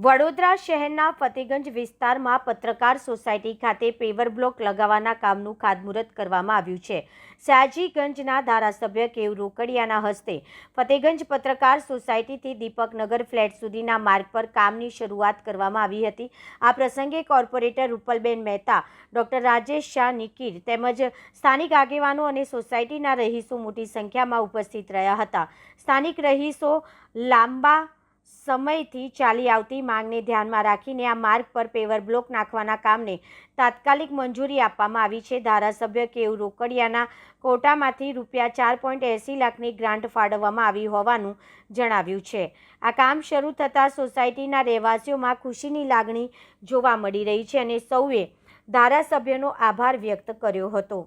વડોદરા શહેરના ફતેગંજ વિસ્તારમાં પત્રકાર સોસાયટી ખાતે પેવર બ્લોક લગાવવાના કામનું ખાતમુહૂર્ત કરવામાં આવ્યું છે। સયાજીગંજના ધારાસભ્ય કેયુ રોકડિયાના હસ્તે ફતેગંજ પત્રકાર સોસાયટીથી દીપકનગર ફ્લેટ સુધીના માર્ગ પર કામની શરૂઆત કરવામાં આવી હતી। આ પ્રસંગે કોર્પોરેટર રૂપલબેન મહેતા, ડોક્ટર રાજેશ શાહ નિકીર તેમજ સ્થાનિક આગેવાનો અને સોસાયટીના રહીશો મોટી સંખ્યામાં ઉપસ્થિત રહ્યા હતા। સ્થાનિક રહીશો લાંબા સમયથી ચાલી આવતી માંગને ધ્યાનમાં રાખીને આ માર્ગ પર પેવર બ્લોક નાખવાના કામને તાત્કાલિક મંજૂરી આપવામાં આવી છે। ધારાસભ્ય કેયુ રોકડિયાના કોટામાંથી ₹4.80 લાખની ગ્રાન્ટ ફાળવવામાં આવી હોવાનું જણાવ્યું છે। આ કામ શરૂ થતાં સોસાયટીના રહેવાસીઓમાં ખુશીની લાગણી જોવા મળી રહી છે અને સૌએ ધારાસભ્યનો આભાર વ્યક્ત કર્યો હતો।